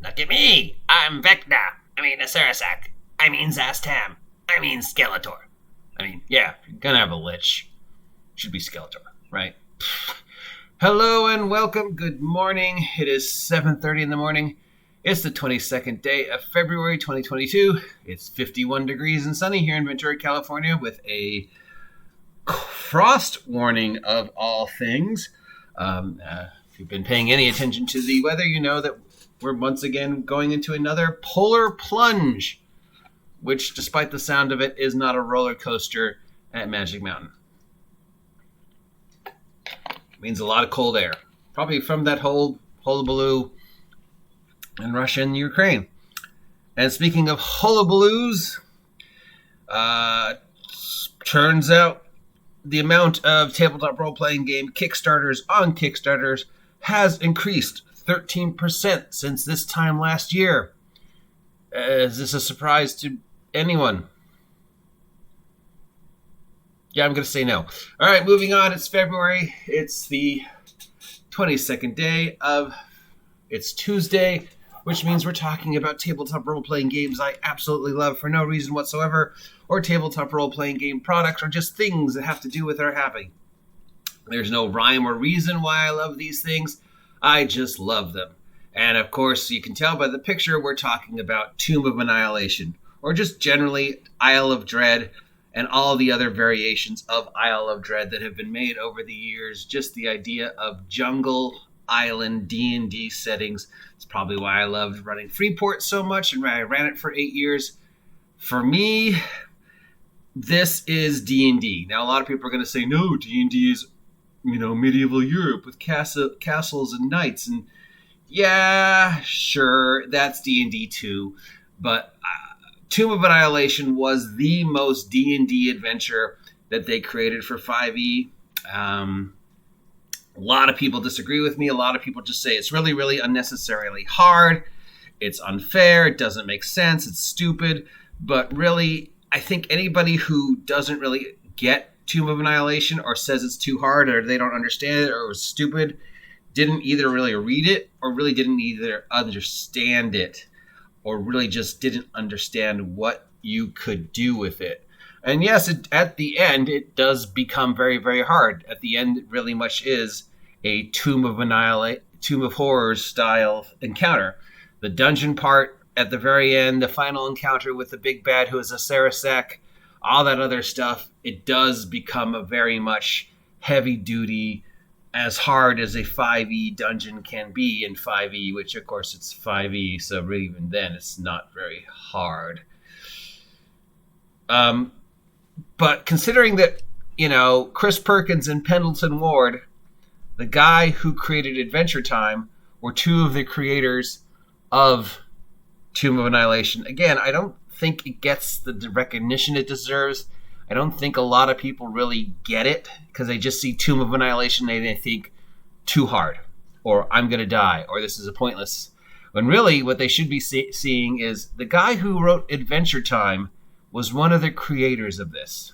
Look at me! I'm Vecna! Sarasak. Zastam. Skeletor. Yeah, if you're gonna have a lich, it should be Skeletor, right? Hello and welcome. Good morning. It is 7:30 in the morning. It's the 22nd day of February 2022. It's 51 degrees and sunny here in Ventura, California, with a frost warning of all things. If you've been paying any attention to the weather, you know that we're once again going into another polar plunge, which, despite the sound of it, is not a roller coaster at Magic Mountain. It means a lot of cold air, probably from that whole hullabaloo in Russia and Ukraine. And speaking of hullabaloos, turns out the amount of tabletop role-playing game Kickstarters on Kickstarters has increased 13% since this time last year. Is this a surprise to anyone? Yeah, I'm going to say no. All right, moving on. It's February. It's the 22nd day of... It's Tuesday, which means we're talking about tabletop role-playing games I absolutely love for no reason whatsoever, or tabletop role-playing game products, or just things that have to do with our hobby. There's no rhyme or reason why I love these things. I just love them. And of course, you can tell by the picture we're talking about Tomb of Annihilation, or just generally Isle of Dread, and all the other variations of Isle of Dread that have been made over the years. Just the idea of jungle island D&D settings. It's probably why I loved running Freeport so much and I ran it for 8 years. For me, this is D&D. Now, a lot of people are going to say, no, D&D is, medieval Europe with castles and knights. And yeah, sure, that's D&D too. But Tomb of Annihilation was the most D&D adventure that they created for 5e. A lot of people disagree with me. A lot of people just say it's really, really unnecessarily hard. It's unfair. It doesn't make sense. It's stupid. But really, I think anybody who doesn't really get Tomb of Annihilation or says it's too hard or they don't understand it or it was stupid didn't either really read it or really didn't either understand it or really just didn't understand what you could do with it. And yes, at the end, it does become very, very hard. At the end, it really much is a Tomb of Horrors style encounter. The dungeon part at the very end, the final encounter with the big bad who is a Sarasak, all that other stuff, it does become a very much heavy duty, as hard as a 5e dungeon can be in 5e, which of course it's 5e, so even then it's not very hard. But considering that, Chris Perkins and Pendleton Ward, the guy who created Adventure Time, were two of the creators of Tomb of Annihilation. Again, I don't think it gets the recognition it deserves. I don't think a lot of people really get it because they just see Tomb of Annihilation and they think too hard, or I'm going to die, or this is pointless. When really what they should be seeing is the guy who wrote Adventure Time was one of the creators of this.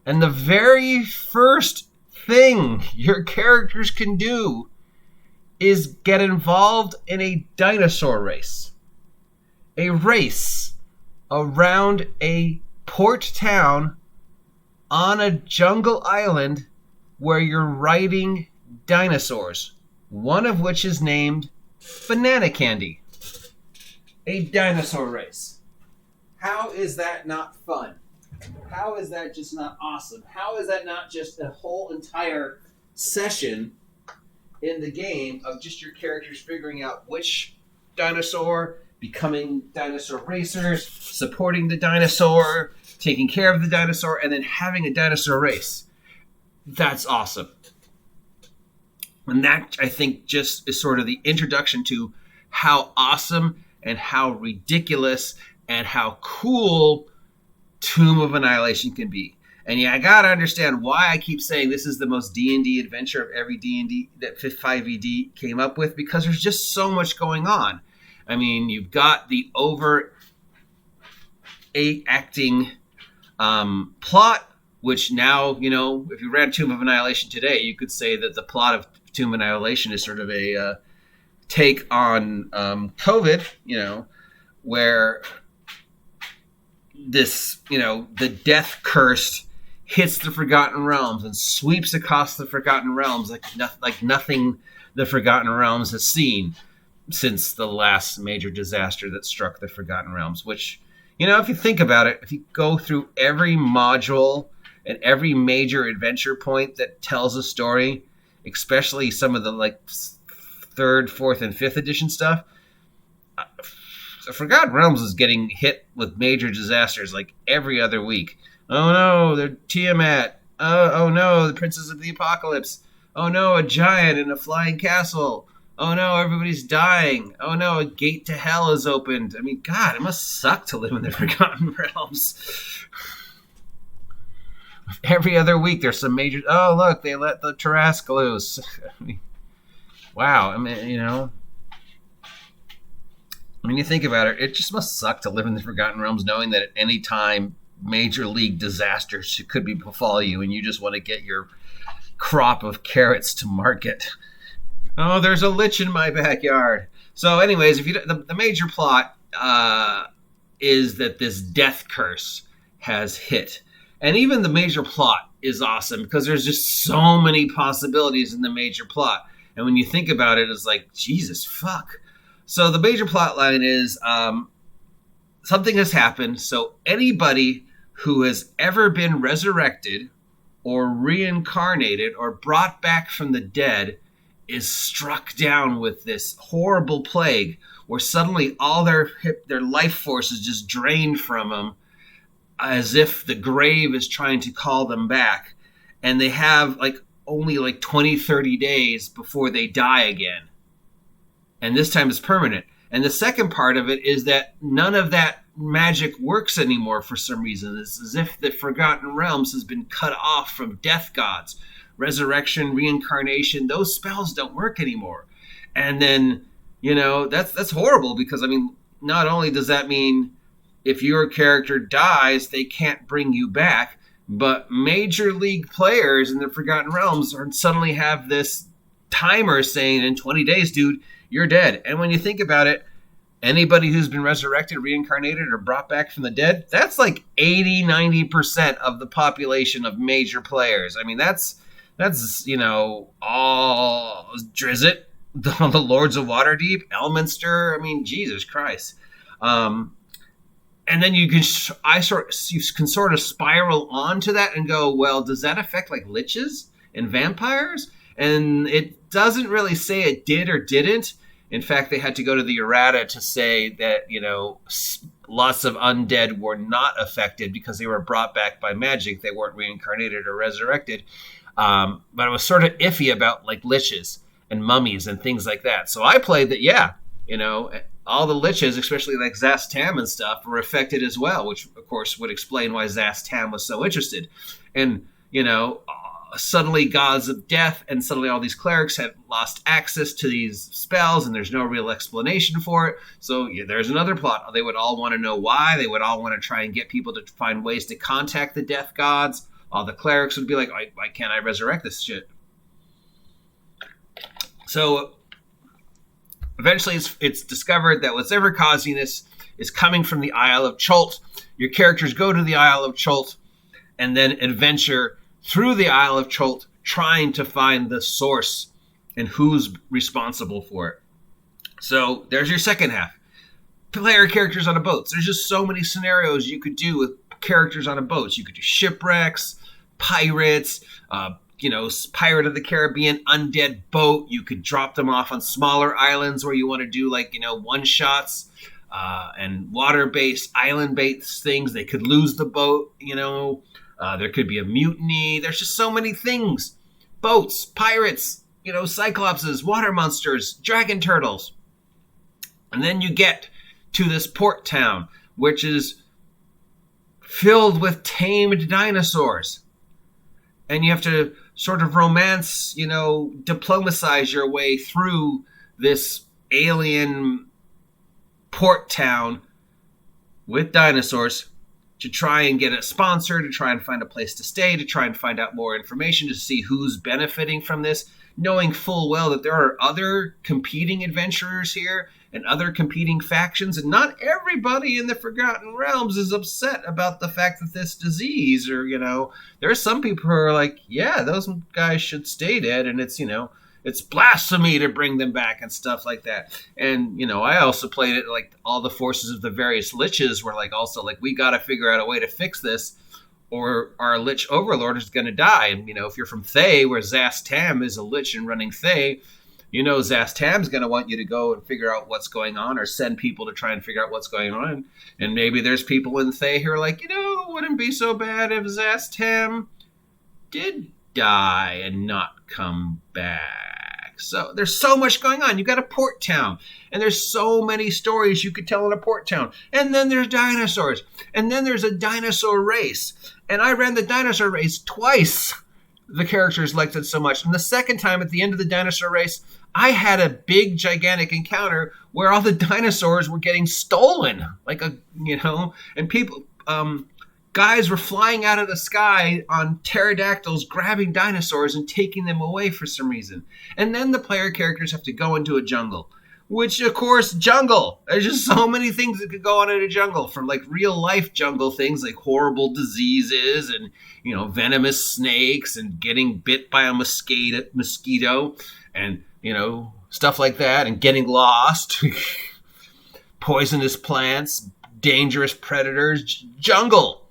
And the very first thing your characters can do is get involved in a dinosaur race. A race around a port town on a jungle island where you're riding dinosaurs, one of which is named Banana Candy. A dinosaur race. How is that not fun? How is that just not awesome? How is that not just a whole entire session in the game of just your characters figuring out which dinosaur, becoming dinosaur racers, supporting the dinosaur, taking care of the dinosaur, and then having a dinosaur race? That's awesome. And that, I think, just is sort of the introduction to how awesome and how ridiculous and how cool Tomb of Annihilation can be. And yeah, I gotta understand why I keep saying this is the most D&D adventure of every D&D that 5ED came up with, because there's just so much going on. I mean, you've got the over acting plot, which now, you know, if you read Tomb of Annihilation today, you could say that the plot of Tomb of Annihilation is sort of a take on COVID, where this, the death curse hits the Forgotten Realms and sweeps across the Forgotten Realms like nothing the Forgotten Realms has seen since the last major disaster that struck the Forgotten Realms, which, if you think about it, if you go through every module and every major adventure point that tells a story, especially some of the like 3rd, 4th, and 5th edition stuff, the Forgotten Realms is getting hit with major disasters like every other week. Oh no, they're Tiamat. Oh no, the Princess of the Apocalypse. Oh no, a giant in a flying castle. Oh no, everybody's dying. Oh no, a gate to hell is opened. I mean, God, it must suck to live in the Forgotten Realms. Every other week there's some major... Oh, look, they let the Tarrasque loose. I mean, wow, I mean, when you think about it, it just must suck to live in the Forgotten Realms knowing that at any time major league disasters could befall you and you just want to get your crop of carrots to market. Oh, there's a lich in my backyard. So anyways, the major plot is that this death curse has hit. And even the major plot is awesome because there's just so many possibilities in the major plot. And when you think about it, it's like, Jesus, fuck. So the major plot line is something has happened. So anybody who has ever been resurrected or reincarnated or brought back from the dead is struck down with this horrible plague where suddenly all their life force is just drained from them as if the grave is trying to call them back. And they have only 20, 30 days before they die again. And this time it's permanent. And the second part of it is that none of that magic works anymore for some reason. It's as if the Forgotten Realms has been cut off from death gods. Resurrection, reincarnation, those spells don't work anymore. And then, that's horrible because, I mean, not only does that mean if your character dies, they can't bring you back, but major league players in the Forgotten Realms suddenly have this timer saying in 20 days, dude, you're dead. And when you think about it, anybody who's been resurrected, reincarnated, or brought back from the dead, that's like 80, 90% of the population of major players. I mean, that's all Drizzt, the Lords of Waterdeep, Elminster. I mean, Jesus Christ. And then you can sort of spiral onto that and go, well, does that affect like liches and vampires? And it doesn't really say it did or didn't. In fact, they had to go to the errata to say that, lots of undead were not affected because they were brought back by magic. They weren't reincarnated or resurrected. But it was sort of iffy about like liches and mummies and things like that. So I played that, all the liches, especially like Zastam and stuff, were affected as well, which of course would explain why Zastam was so interested. And, suddenly gods of death and suddenly all these clerics have lost access to these spells and there's no real explanation for it. So there's another plot. They would all want to know why. They would all want to try and get people to find ways to contact the death gods. All the clerics would be like, why can't I resurrect this shit? So eventually it's discovered that what's ever causing this is coming from the Isle of Chult. Your characters go to the Isle of Chult and then adventure through the Isle of Chult, trying to find the source and who's responsible for it. So there's your second half. Player characters on a boat. There's just so many scenarios you could do with characters on a boat. You could do shipwrecks, pirates, Pirate of the Caribbean, undead boat. You could drop them off on smaller islands where you want to do one-shots and water-based, island-based things. They could lose the boat, there could be a mutiny. There's just so many things. Boats, pirates, cyclopses, water monsters, dragon turtles. And then you get to this port town, which is filled with tamed dinosaurs. And you have to sort of romance, diplomacize your way through this alien port town with dinosaurs to try and get a sponsor, to try and find a place to stay, to try and find out more information, to see who's benefiting from this. knowing full well that there are other competing adventurers here and other competing factions, and not everybody in the Forgotten Realms is upset about the fact that this disease, or, there are some people who are like, yeah, those guys should stay dead, and it's, it's blasphemy to bring them back and stuff like that. And, I also played it like all the forces of the various liches were like, also like, we got to figure out a way to fix this, or our lich overlord is going to die. And, if you're from Thay, where Zast Tam is a lich and running Thay, Zast Tam's going to want you to go and figure out what's going on, or send people to try and figure out what's going on. And maybe there's people in Thay who are like, it wouldn't be so bad if Zast Tam did die and not come back. So there's so much going on. You've got a port town, and there's so many stories you could tell in a port town. And then there's dinosaurs, and then there's a dinosaur race. And I ran the dinosaur race twice. The characters liked it so much. And the second time, at the end of the dinosaur race, I had a big, gigantic encounter where all the dinosaurs were getting stolen. And people, guys were flying out of the sky on pterodactyls, grabbing dinosaurs and taking them away for some reason. And then the player characters have to go into a jungle. Which, of course, jungle. There's just so many things that could go on in a jungle, from like real life jungle things like horrible diseases and, venomous snakes and getting bit by a mosquito and, stuff like that, and getting lost, poisonous plants, dangerous predators, jungle.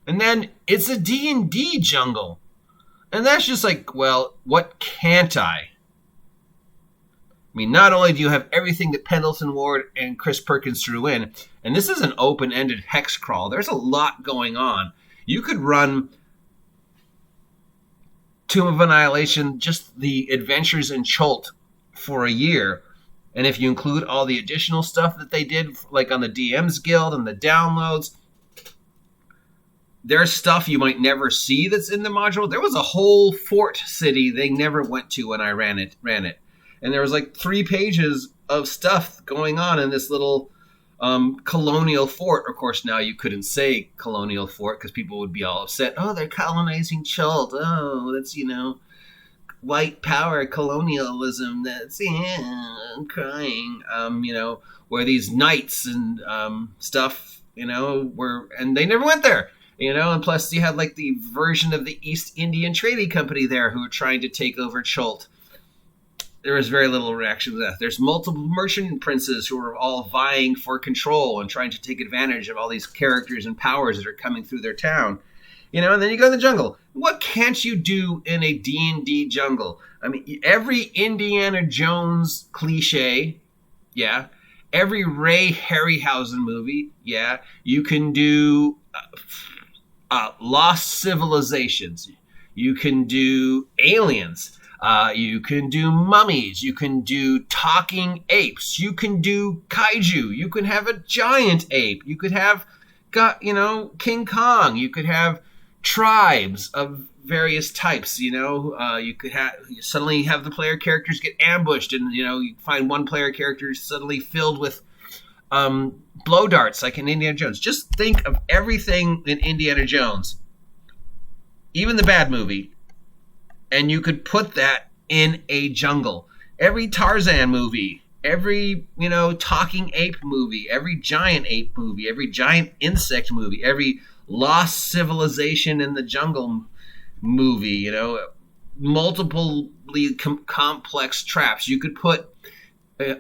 And then it's a D&D jungle. And that's just like, well, what can't I? I mean, not only do you have everything that Pendleton Ward and Chris Perkins threw in, and this is an open-ended hex crawl. There's a lot going on. You could run Tomb of Annihilation, just the adventures in Chult, for a year. And if you include all the additional stuff that they did, like on the DM's Guild and the downloads, there's stuff you might never see that's in the module. There was a whole fort city they never went to when I ran it. And there was like 3 pages of stuff going on in this little colonial fort. Of course, now you couldn't say colonial fort because people would be all upset. Oh, they're colonizing Chult. Oh, that's, white power colonialism. That's, I'm crying. Where these knights and stuff, were, and they never went there. And plus you had like the version of the East Indian Trading Company there who were trying to take over Chult. There was very little reaction to that. There's multiple merchant princes who are all vying for control and trying to take advantage of all these characters and powers that are coming through their town. And then you go in the jungle. What can't you do in a D&D jungle? I mean, every Indiana Jones cliche, yeah. Every Ray Harryhausen movie, yeah. You can do Lost Civilizations. You can do Aliens. You can do mummies. You can do talking apes. You can do kaiju. You can have a giant ape. You could have, King Kong. You could have tribes of various types. You could suddenly have the player characters get ambushed, and you find one player character suddenly filled with blow darts, like in Indiana Jones. Just think of everything in Indiana Jones, even the bad movie, and you could put that in a jungle. Every Tarzan movie, every, talking ape movie, every giant ape movie, every giant insect movie, every Lost Civilization in the Jungle movie, multiple complex traps. You could put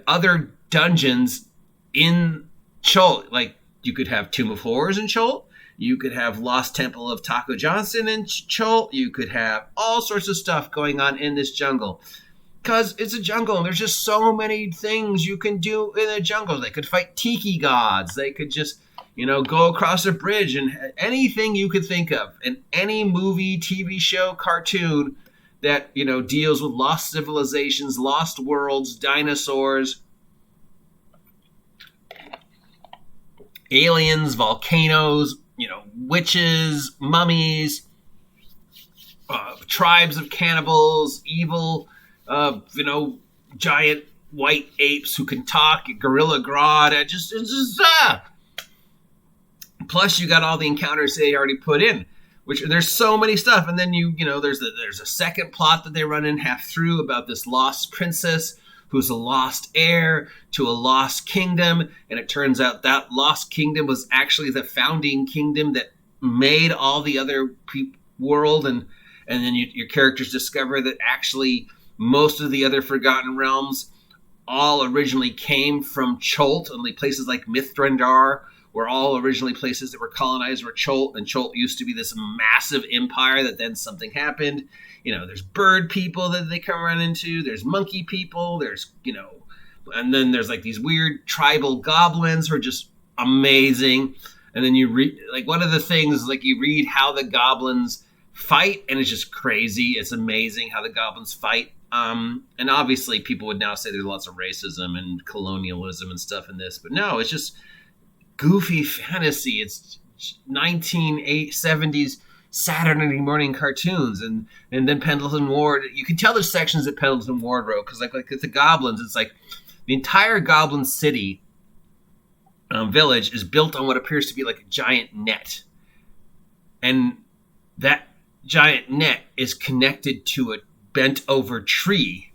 other dungeons in Chult. Like, you could have Tomb of Horrors in Chult. You could have Lost Temple of Taco Johnson in Chult. You could have all sorts of stuff going on in this jungle. Because it's a jungle, and there's just so many things you can do in a jungle. They could fight tiki gods. They could just, go across a bridge, and anything you could think of. And any movie, TV show, cartoon that, deals with lost civilizations, lost worlds, dinosaurs, aliens, volcanoes, witches, mummies, tribes of cannibals, evil, giant white apes who can talk, Gorilla Grodd. It's just Plus, you got all the encounters they already put in. which there's so many stuff. And then there's a second plot that they run in half through about this lost princess who's a lost heir to a lost kingdom. And it turns out that lost kingdom was actually the founding kingdom that made all the other world. And then your characters discover that actually most of the other Forgotten Realms all originally came from Cholt, only places like Mithrandir were all originally places that were colonized were Cholt, and Cholt used to be this massive empire that then something happened. There's bird people that they come run into, there's monkey people, there's, and then there's like these weird tribal goblins who are just amazing. And then you read, like, one of the things, like, you read how the goblins fight, and it's just crazy. It's amazing how the goblins fight. And obviously people would now say there's lots of racism and colonialism and stuff in this, but no, it's just goofy fantasy. It's 1970s Saturday morning cartoons, and then Pendleton Ward. You can tell there's sections that Pendleton Ward wrote, because like the goblins, it's like the entire Goblin City village is built on what appears to be like a giant net, and that giant net is connected to a bent over tree.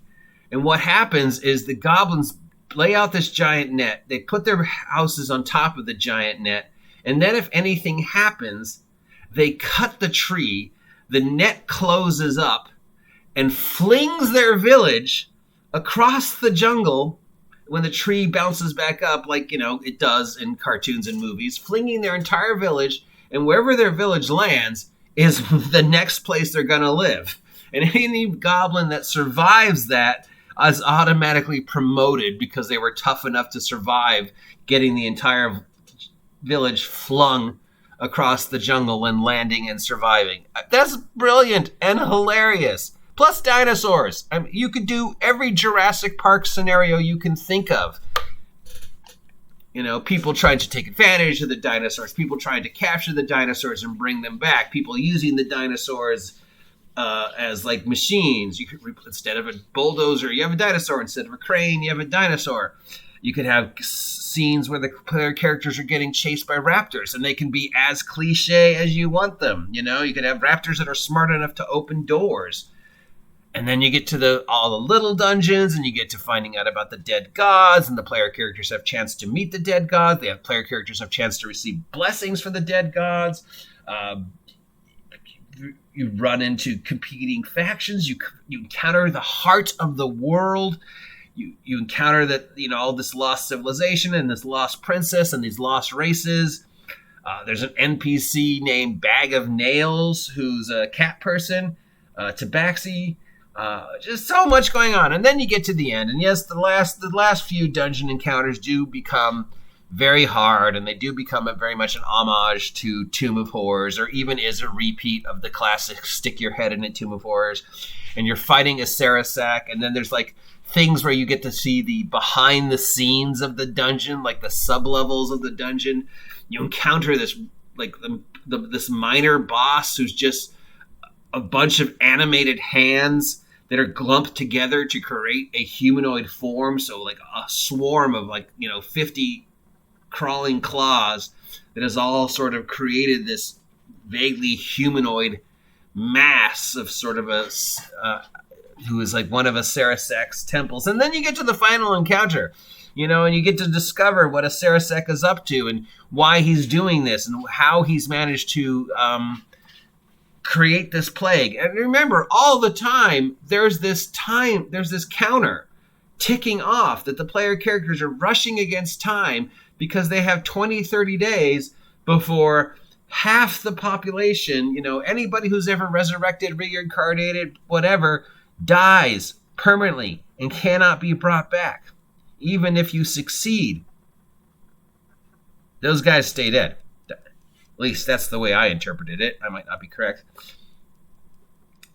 And what happens is the goblins lay out this giant net, they put their houses on top of the giant net, and then if anything happens, they cut the tree, the net closes up and flings their village across the jungle when the tree bounces back up, like it does in cartoons and movies, flinging their entire village, and wherever their village lands is the next place they're gonna live. And any goblin that survives that is automatically promoted because they were tough enough to survive getting the entire village flung across the jungle and landing and surviving. That's brilliant and hilarious. Plus dinosaurs. I mean, you could do every Jurassic Park scenario you can think of. People trying to take advantage of the dinosaurs, people trying to capture the dinosaurs and bring them back, people using the dinosaurs as like machines. You could, instead of a bulldozer, you have a dinosaur. Instead of a crane, you have a dinosaur. You could have scenes where the player characters are getting chased by raptors, and they can be as cliche as you want them. You could have raptors that are smart enough to open doors. And then you get to all the little dungeons, and you get to finding out about the dead gods, and the player characters have a chance to meet the dead gods. The player characters have a chance to receive blessings from the dead gods. You run into competing factions. You encounter the heart of the world. You encounter that, all this lost civilization and this lost princess and these lost races. There's an NPC named Bag of Nails who's a cat person, Tabaxi. Just so much going on. And then you get to the end. And yes, the last few dungeon encounters do become very hard, and they do become very much an homage to Tomb of Horrors, or even is a repeat of the classic stick your head in a Tomb of Horrors. And you're fighting a Sarasac, and then there's like things where you get to see the behind the scenes of the dungeon, like the sub-levels of the dungeon. You encounter this like this minor boss who's just a bunch of animated hands that are glumped together to create a humanoid form. So like a swarm of 50 crawling claws that has all sort of created this vaguely humanoid mass of sort of a who is like one of a Sarasac's temples. And then you get to the final encounter, and you get to discover what a Sarasac is up to and why he's doing this and how he's managed to create this plague. And remember, all the time there's this counter ticking off that the player characters are rushing against time, because they have 20, 30 days before half the population, anybody who's ever resurrected, reincarnated, whatever, dies permanently and cannot be brought back. Even if you succeed, those guys stay dead. At least that's the way I interpreted it. I might not be correct.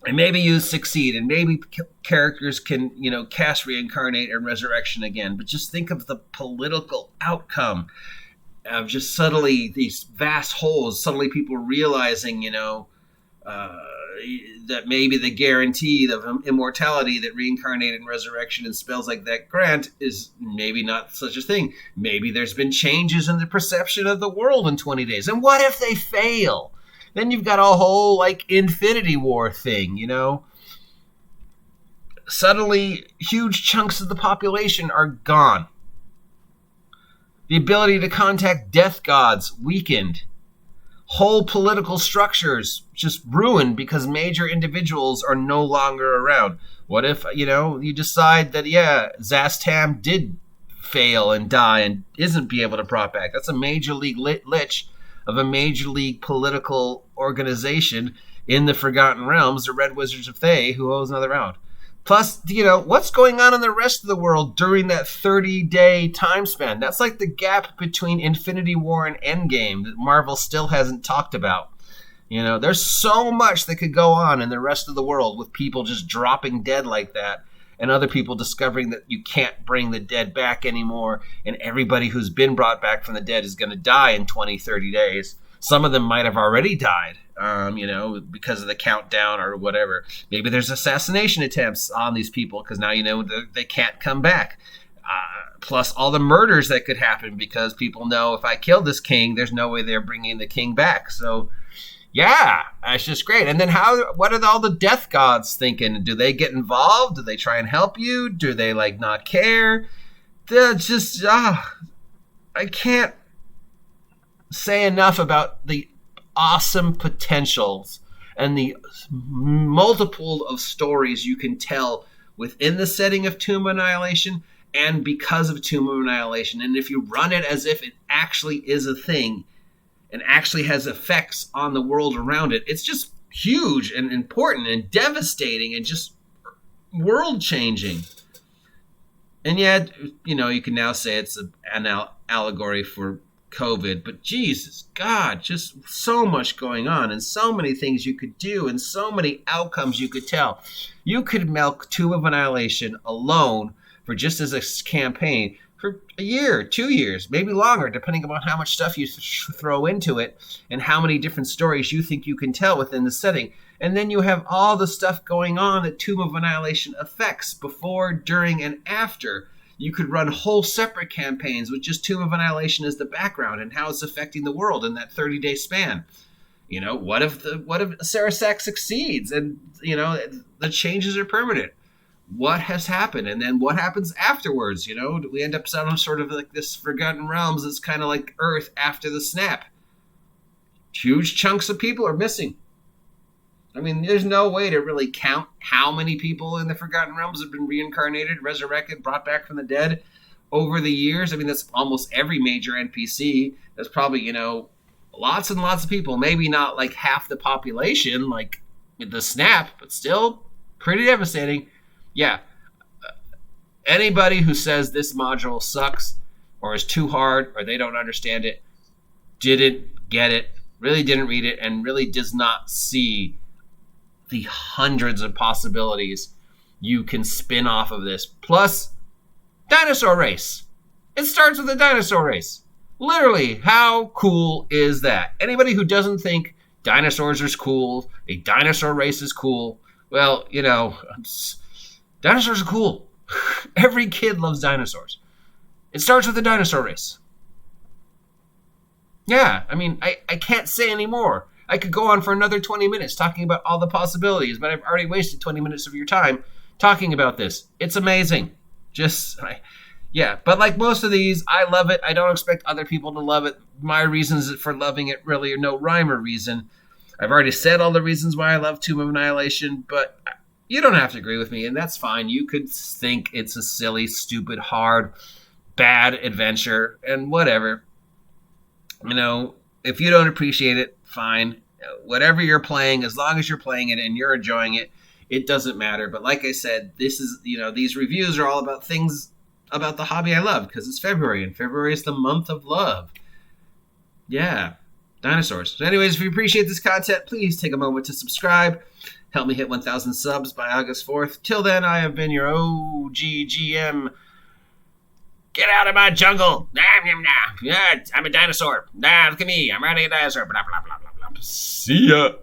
And maybe you succeed, and maybe characters can, cast reincarnate and resurrection again. But just think of the political outcome of just suddenly these vast holes, suddenly people realizing, that maybe the guarantee of immortality that reincarnate and resurrection and spells like that grant is maybe not such a thing. Maybe there's been changes in the perception of the world in 20 days. And what if they fail? Then you've got a whole, like, Infinity War thing, Suddenly, huge chunks of the population are gone. The ability to contact death gods weakened. Whole political structures just ruined because major individuals are no longer around. What if, you decide that, Zastam did fail and die and isn't be able to prop back? That's a major league lich of a major league political organization in the Forgotten Realms, the Red Wizards of Thay, who owes another round. Plus, what's going on in the rest of the world during that 30-day time span? That's like the gap between Infinity War and Endgame that Marvel still hasn't talked about. There's so much that could go on in the rest of the world with people just dropping dead like that and other people discovering that you can't bring the dead back anymore and everybody who's been brought back from the dead is going to die in 20, 30 days. Some of them might have already died, because of the countdown or whatever. Maybe there's assassination attempts on these people because now they can't come back. Plus all the murders that could happen because people know if I kill this king, there's no way they're bringing the king back. So, yeah, that's just great. And then what are all the death gods thinking? Do they get involved? Do they try and help you? Do they, not care? They're just, I can't say enough about the awesome potentials and the multiple of stories you can tell within the setting of Tomb of Annihilation and because of Tomb of Annihilation. And if you run it as if it actually is a thing and actually has effects on the world around it, it's just huge and important and devastating and just world-changing. And yet, you can now say it's an allegory for COVID, but Jesus God, just so much going on and so many things you could do and so many outcomes you could tell. You could milk Tomb of Annihilation alone for just as a campaign for a year, 2 years, maybe longer, depending upon how much stuff you throw into it and how many different stories you think you can tell within the setting. And then you have all the stuff going on that Tomb of Annihilation affects before, during, and after. You could run whole separate campaigns with just Tomb of Annihilation as the background and how it's affecting the world in that 30-day span. What if Sarasak succeeds and, the changes are permanent? What has happened? And then what happens afterwards? We end up sounding sort of like this Forgotten Realms that's kind of like Earth after the snap. Huge chunks of people are missing. I mean, there's no way to really count how many people in the Forgotten Realms have been reincarnated, resurrected, brought back from the dead over the years. I mean, that's almost every major NPC. That's probably, lots and lots of people. Maybe not like half the population, like with the snap, but still pretty devastating. Yeah. Anybody who says this module sucks or is too hard or they don't understand it, didn't get it, really didn't read it, and really does not see the hundreds of possibilities you can spin off of this. Plus, dinosaur race. It starts with a dinosaur race. Literally, how cool is that? Anybody who doesn't think dinosaurs are cool, a dinosaur race is cool, well, dinosaurs are cool. Every kid loves dinosaurs. It starts with a dinosaur race. Yeah, I mean, I can't say any more. I could go on for another 20 minutes talking about all the possibilities, but I've already wasted 20 minutes of your time talking about this. It's amazing. But like most of these, I love it. I don't expect other people to love it. My reasons for loving it really are no rhyme or reason. I've already said all the reasons why I love Tomb of Annihilation, but you don't have to agree with me, and that's fine. You could think it's a silly, stupid, hard, bad adventure, and whatever. If you don't appreciate it, fine. Whatever you're playing, as long as you're playing it and you're enjoying it, it doesn't matter. But like I said, this is, these reviews are all about things about the hobby I love because it's February, and February is the month of love. Yeah, dinosaurs. So anyways, if you appreciate this content, please take a moment to subscribe. Help me hit 1,000 subs by August 4th. Till then, I have been your OGGM. Get out of my jungle. Nah, nah, nah. Yeah, I'm a dinosaur. Nah, look at me. I'm riding a dinosaur. Blah, blah, blah, blah, blah. See ya.